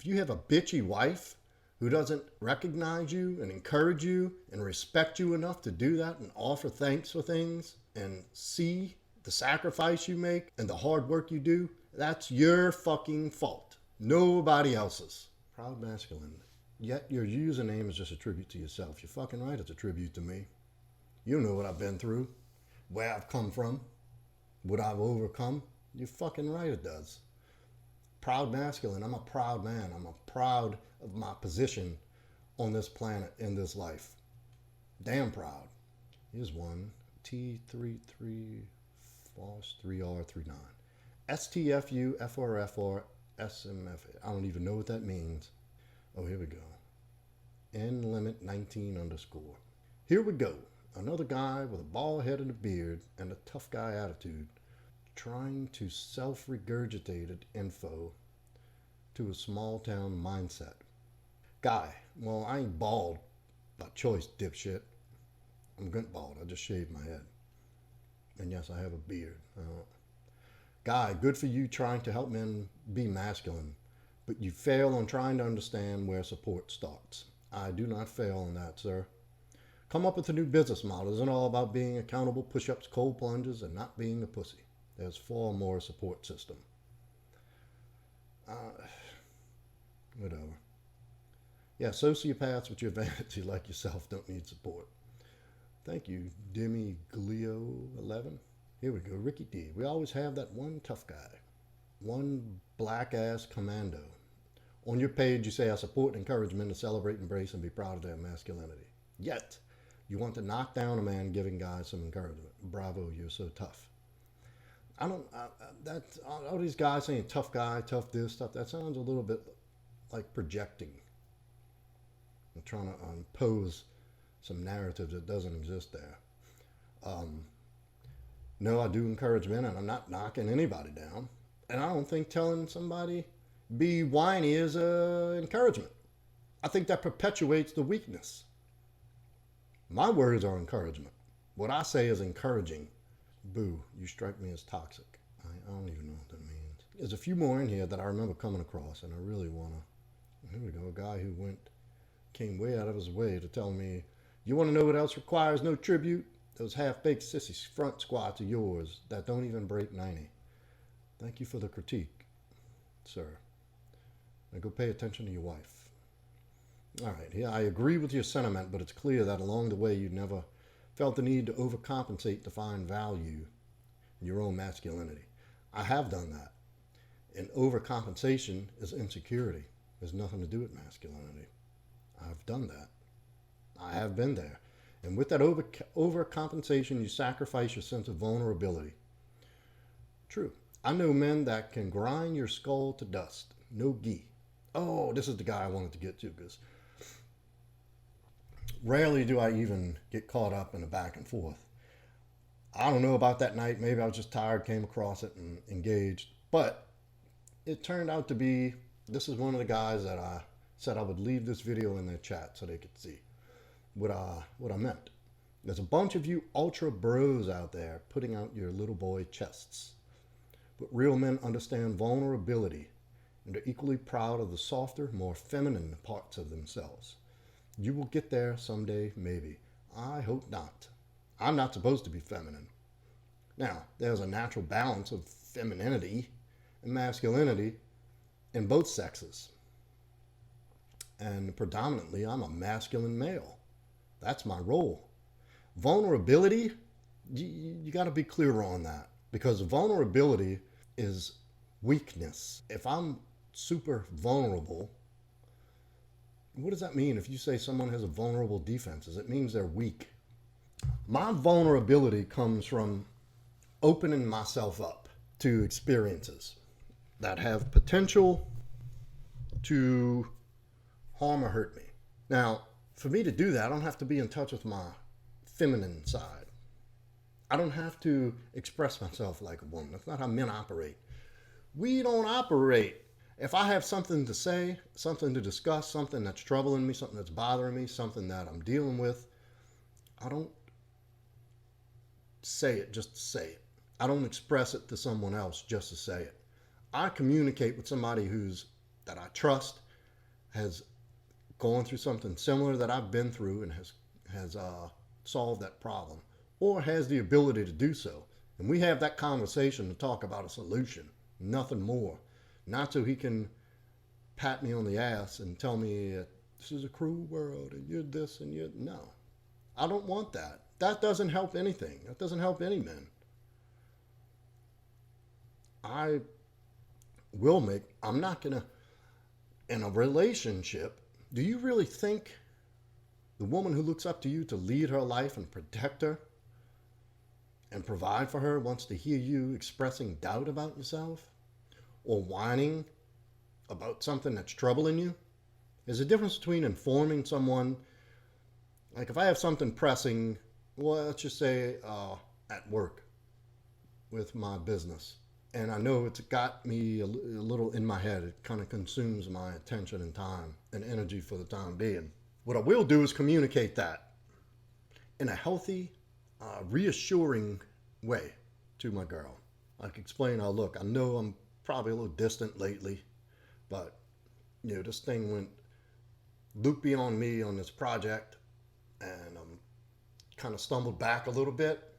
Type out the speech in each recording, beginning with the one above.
If you have a bitchy wife who doesn't recognize you and encourage you and respect you enough to do that and offer thanks for things and see the sacrifice you make and the hard work you do, that's your fucking fault. Nobody else's. Proud masculine. Yet your username is just a tribute to yourself. You're fucking right, it's a tribute to me. You know what I've been through, where I've come from, what I've overcome. You're fucking right, it does. Proud masculine. I'm a proud man. I'm proud of my position on this planet, in this life. Damn proud. Here's one. T33 Foss 3R39. STFU FRFR SMF. I don't even know what that means. Oh, here we go. N limit 19 underscore. Here we go. Another guy with a bald head and a beard and a tough guy attitude trying to self-regurgitate info to a small town mindset. Guy, well, I ain't bald by choice, dipshit. I'm good bald. I just shaved my head. And yes, I have a beard. Guy, good for you trying to help men be masculine, but you fail on trying to understand where support starts. I do not fail on that, sir. Come up with a new business model. Isn't all about being accountable, push-ups, cold plunges, and not being a pussy. There's far more support system. Whatever. Yeah, sociopaths with your vanity like yourself don't need support. Thank you, Demi Glio 11. Here we go, Ricky D. We always have that one tough guy, one black-ass commando. On your page, you say, I support and encourage men to celebrate, embrace, and be proud of their masculinity. Yet, you want to knock down a man giving guys some encouragement. Bravo, you're so tough. All these guys saying tough guy, tough this, tough that sounds a little bit like projecting. I'm trying to impose some narrative that doesn't exist there. No, I do encourage men, and I'm not knocking anybody down. And I don't think telling somebody be whiny is encouragement. I think that perpetuates the weakness. My words are encouragement. What I say is encouraging. Boo, you strike me as toxic. I don't even know what that means. There's a few more in here that I remember coming across, and I really want to. Here we go, a guy who came way out of his way to tell me, you want to know what else requires no tribute? Those half-baked sissy front squats of yours that don't even break 90. Thank you for the critique, sir. Now go pay attention to your wife. All right, yeah, I agree with your sentiment, but it's clear that along the way you never felt the need to overcompensate to find value in your own masculinity. I have done that. And overcompensation is insecurity. There's nothing to do with masculinity. I've done that. I have been there. And with that overcompensation, you sacrifice your sense of vulnerability. True. I know men that can grind your skull to dust. No gi. Oh, this is the guy I wanted to get to, because rarely do I even get caught up in a back and forth. I don't know about that night. Maybe I was just tired, came across it and engaged. But it turned out to be, this is one of the guys that I said I would leave this video in their chat so they could see what I meant. There's a bunch of you ultra bros out there putting out your little boy chests. But real men understand vulnerability and are equally proud of the softer, more feminine parts of themselves. You will get there someday, maybe. I hope not. I'm not supposed to be feminine. Now, there's a natural balance of femininity and masculinity in both sexes. And predominantly, I'm a masculine male. That's my role. Vulnerability, you got to be clear on that, because vulnerability is weakness. If I'm super vulnerable, what does that mean? If you say someone has a vulnerable defenses, it means they're weak. My vulnerability comes from opening myself up to experiences that have potential to harm or hurt me. Now, for me to do that, I don't have to be in touch with my feminine side. I don't have to express myself like a woman. That's not how men operate. We don't operate. If I have something to say, something to discuss, something that's troubling me, something that's bothering me, something that I'm dealing with, I don't say it just to say it. I don't express it to someone else just to say it. I communicate with somebody that I trust has gone through something similar that I've been through and has solved that problem, or has the ability to do so. And we have that conversation to talk about a solution, nothing more. Not so he can pat me on the ass and tell me this is a cruel world and you're this and you're no. I don't want that. That doesn't help anything. That doesn't help any men. I'm not gonna, in a relationship, do you really think the woman who looks up to you to lead her life and protect her and provide for her wants to hear you expressing doubt about yourself or whining about something that's troubling you? There's a difference between informing someone, like if I have something pressing, well, let's just say at work with my business, and I know it's got me a little in my head. It kind of consumes my attention and time and energy for the time being. What I will do is communicate that in a healthy, reassuring way to my girl. I can explain how, look, I know I'm probably a little distant lately, but this thing went loopy on me on this project, and I'm kind of stumbled back a little bit.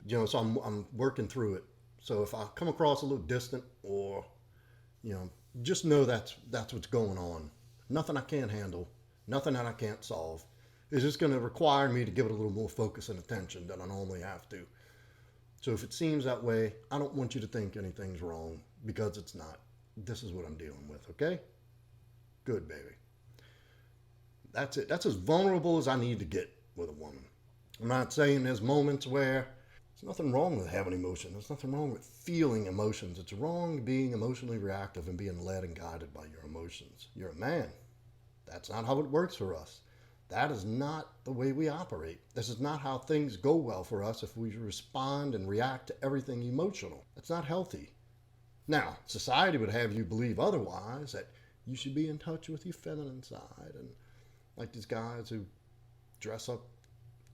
So I'm working through it. So if I come across a little distant, or just know that's what's going on. Nothing I can't handle, nothing that I can't solve. It's just going to require me to give it a little more focus and attention than I normally have to. So if it seems that way, I don't want you to think anything's wrong, because it's not. This is what I'm dealing with, okay? Good, baby. That's it. That's as vulnerable as I need to get with a woman. I'm not saying there's moments where there's nothing wrong with having emotion. There's nothing wrong with feeling emotions. It's wrong being emotionally reactive and being led and guided by your emotions. You're a man. That's not how it works for us. That is not the way we operate. This is not how things go well for us if we respond and react to everything emotional. That's not healthy. Now, society would have you believe otherwise, that you should be in touch with your feminine side. And like these guys who dress up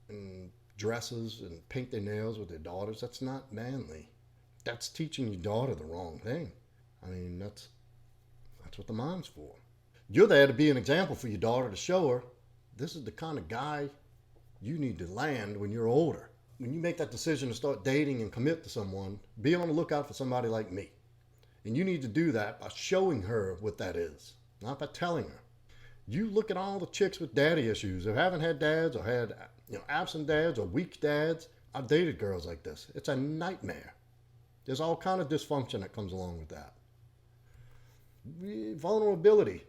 in dresses and paint their nails with their daughters, that's not manly. That's teaching your daughter the wrong thing. I mean, that's what the mom's for. You're there to be an example for your daughter, to show her this is the kind of guy you need to land when you're older. When you make that decision to start dating and commit to someone, be on the lookout for somebody like me. And you need to do that by showing her what that is, not by telling her. You look at all the chicks with daddy issues, who haven't had dads, or had absent dads, or weak dads. I've dated girls like this. It's a nightmare. There's all kind of dysfunction that comes along with that. Vulnerability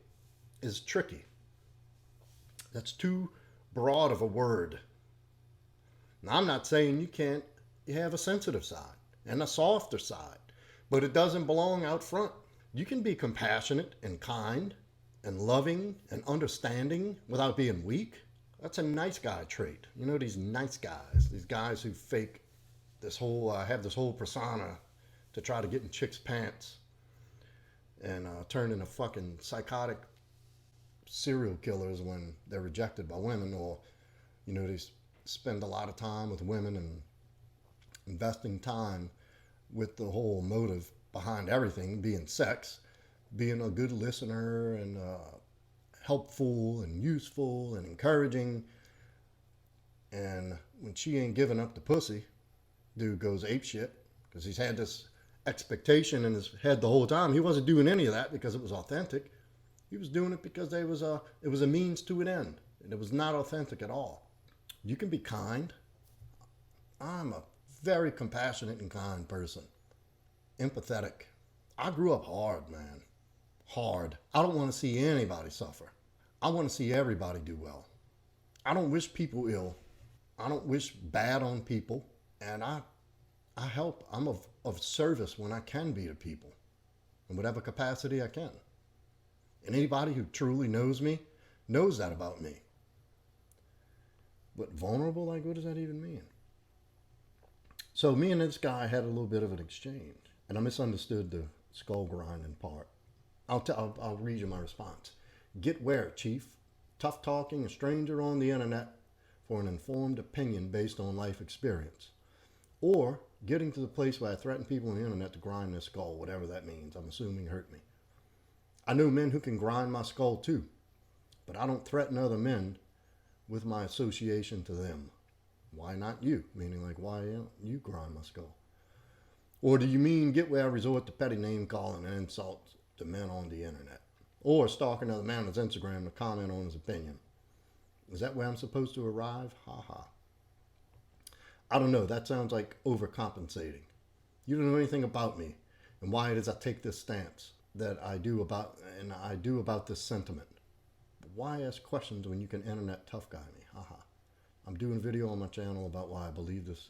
is tricky. That's too broad of a word. Now, I'm not saying you can't have a sensitive side and a softer side, but it doesn't belong out front. You can be compassionate and kind and loving and understanding without being weak. That's a nice guy trait. These nice guys, these guys who fake this whole, have this whole persona to try to get in chicks' pants and turn into fucking psychotic serial killers when they're rejected by women, or they spend a lot of time with women and investing time with the whole motive behind everything being sex, being a good listener and helpful and useful and encouraging. And when she ain't giving up the pussy, dude goes apeshit, because he's had this expectation in his head the whole time. He wasn't doing any of that because it was authentic. He was doing it because it was a means to an end, and it was not authentic at all. You can be kind. I'm a very compassionate and kind person. Empathetic. I grew up hard, man. Hard. I don't want to see anybody suffer. I want to see everybody do well. I don't wish people ill. I don't wish bad on people. And I help. I'm of service when I can be to people, in whatever capacity I can. And anybody who truly knows me knows that about me. But vulnerable, like, what does that even mean? So me and this guy had a little bit of an exchange, and I misunderstood the skull grinding part. I'll read you my response. Get where, Chief? Tough talking a stranger on the internet for an informed opinion based on life experience. Or getting to the place where I threaten people on the internet to grind their skull, whatever that means. I'm assuming hurt me. I know men who can grind my skull too, but I don't threaten other men with my association to them. Why not you? Meaning, like, why don't you grind my skull? Or do you mean get where I resort to petty name calling and insults to men on the internet? Or stalk another man on his Instagram to comment on his opinion? Is that where I'm supposed to arrive? Ha ha. I don't know. That sounds like overcompensating. You don't know anything about me and why it is I take this stance that I do about this sentiment. But why ask questions when you can internet tough guy me? Ha ha. I'm doing a video on my channel about why I believe this.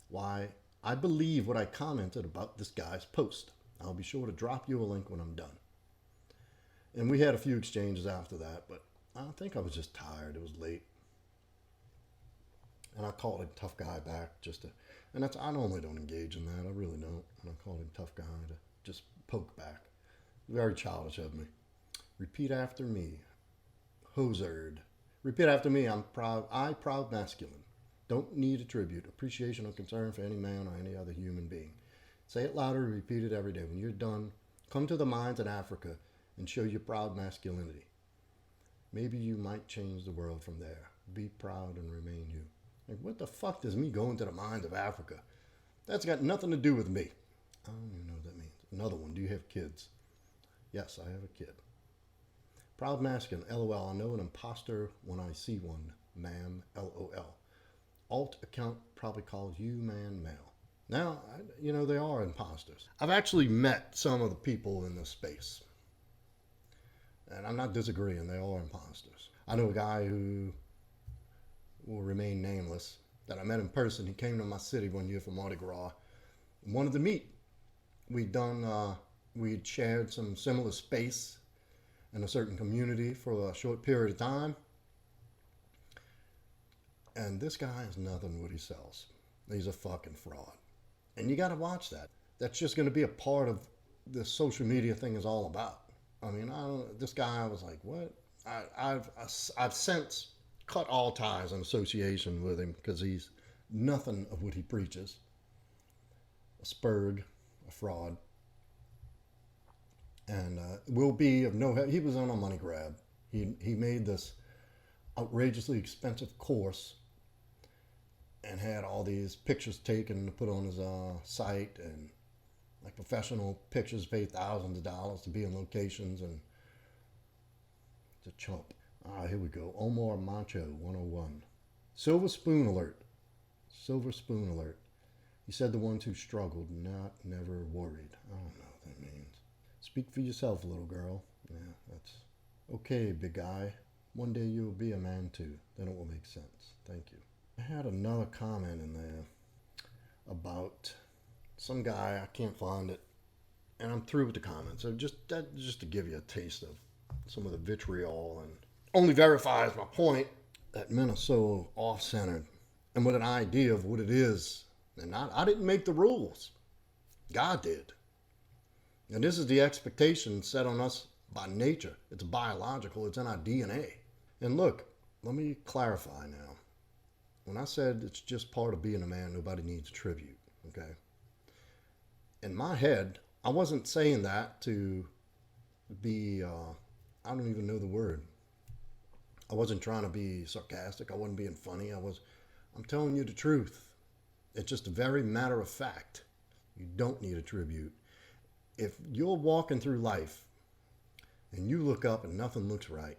Why I believe what I commented about this guy's post. I'll be sure to drop you a link when I'm done. And we had a few exchanges after that, but I think I was just tired. It was late. And I called him tough guy back and I normally don't engage in that. I really don't. And I called him tough guy to just poke back. Very childish of me. Repeat after me. Hoserd. Repeat after me. Proud masculine. Don't need a tribute, appreciation, or concern for any man or any other human being. Say it louder and repeat it every day. When you're done, come to the mines in Africa and show your proud masculinity. Maybe you might change the world from there. Be proud and remain you. Like, what the fuck does me going to the mines of Africa? That's got nothing to do with me. I don't even know what that means. Another one. Do you have kids? Yes, I have a kid. Proud masculine. LOL. I know an imposter when I see one. Ma'am. LOL. Alt account probably calls you man male. Now, they are imposters. I've actually met some of the people in this space. And I'm not disagreeing. They are imposters. I know a guy who will remain nameless that I met in person. He came to my city one year for Mardi Gras and wanted to meet. We'd shared some similar space in a certain community for a short period of time. And this guy is nothing what he sells. He's a fucking fraud. And you got to watch that. That's just going to be a part of this social media thing is all about. I mean, this guy, I was like, what? I've since cut all ties and association with him because he's nothing of what he preaches. A spurg, a fraud. And will be of no help. He was on a money grab. He made this outrageously expensive course and had all these pictures taken to put on his site, and like professional pictures, paid thousands of dollars to be in locations, and it's a chump. Here we go. Omar Macho 101. Silver spoon alert. Silver spoon alert. He said the ones who struggled, not never worried. I don't know what that means. Speak for yourself, little girl. Yeah, that's okay, big guy. One day you'll be a man too. Then it will make sense. Thank you. I had another comment in there about some guy. I can't find it, and I'm through with the comments. So just to give you a taste of some of the vitriol, and only verifies my point that men are so off-centered and with an idea of what it is. And I didn't make the rules. God did. And this is the expectation set on us by nature. It's biological. It's in our DNA. And look, let me clarify now. When I said it's just part of being a man, nobody needs a tribute, okay? In my head, I wasn't saying that to be, I don't even know the word. I wasn't trying to be sarcastic. I wasn't being funny. I'm telling you the truth. It's just a very matter of fact. You don't need a tribute. If you're walking through life and you look up and nothing looks right,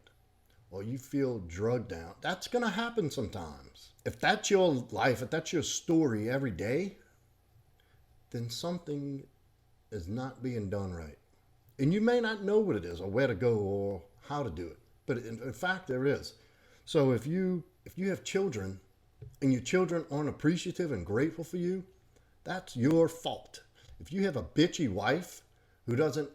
or you feel drugged out, that's going to happen sometimes. If that's your life, if that's your story every day, then something is not being done right. And you may not know what it is or where to go or how to do it. But in fact, there is. So if you have children and your children aren't appreciative and grateful for you, that's your fault. If you have a bitchy wife who doesn't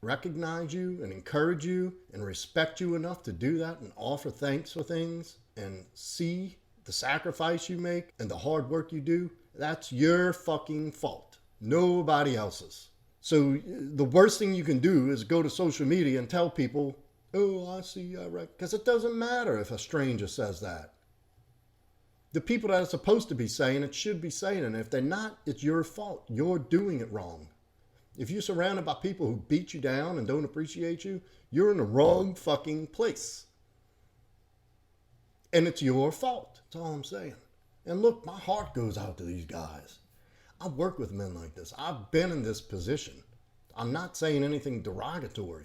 recognize you and encourage you and respect you enough to do that and offer thanks for things and see the sacrifice you make and the hard work you do, that's your fucking fault. Nobody else's. So the worst thing you can do is go to social media and tell people, oh, I see, because it doesn't matter if a stranger says that. The people that are supposed to be saying it should be saying it. And if they're not, it's your fault. You're doing it wrong. If you're surrounded by people who beat you down and don't appreciate you, you're in the wrong fucking place. And it's your fault. That's all I'm saying. And look, my heart goes out to these guys. I work with men like this. I've been in this position. I'm not saying anything derogatory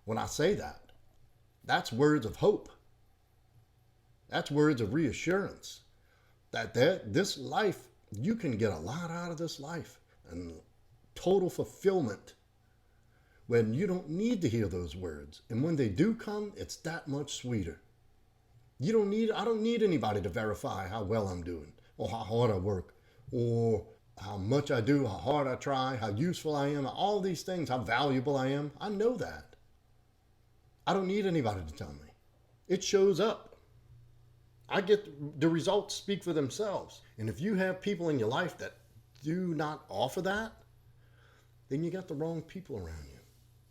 when I say that. That's words of hope. That's words of reassurance. That this life, you can get a lot out of this life. And total fulfillment when you don't need to hear those words. And when they do come, it's that much sweeter. I don't need anybody to verify how well I'm doing, or how hard I work, or how much I do, how hard I try, how useful I am, all these things, how valuable I am. I know that. I don't need anybody to tell me. It shows up. I get the results speak for themselves. And if you have people in your life that do not offer that, then you got the wrong people around you.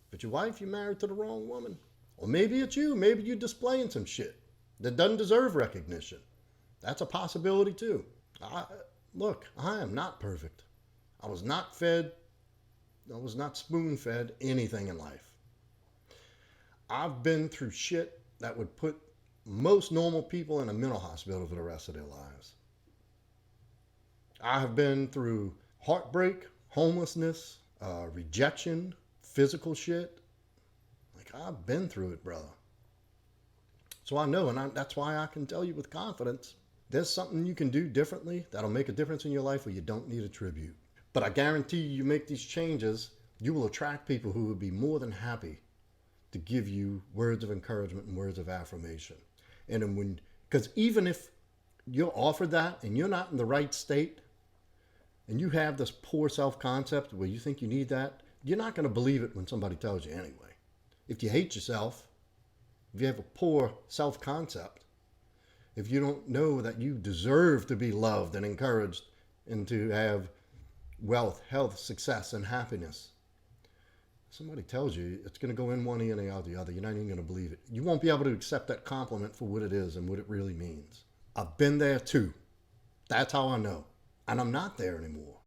But your wife, you're married to the wrong woman. Or maybe it's you. Maybe you're displaying some shit that doesn't deserve recognition. That's a possibility too. Look, I am not perfect. I was not spoon-fed anything in life. I've been through shit that would put most normal people in a mental hospital for the rest of their lives. I have been through heartbreak, homelessness, rejection, physical shit. Like, I've been through it, brother. So I know, and that's why I can tell you with confidence, there's something you can do differently that'll make a difference in your life where you don't need a tribute. But I guarantee you make these changes, you will attract people who will be more than happy to give you words of encouragement and words of affirmation. And then because even if you're offered that and you're not in the right state, and you have this poor self-concept where you think you need that, you're not going to believe it when somebody tells you anyway. If you hate yourself, if you have a poor self-concept, if you don't know that you deserve to be loved and encouraged and to have wealth, health, success, and happiness, somebody tells you, it's going to go in one ear and out the other. You're not even going to believe it. You won't be able to accept that compliment for what it is and what it really means. I've been there too. That's how I know. And I'm not there anymore.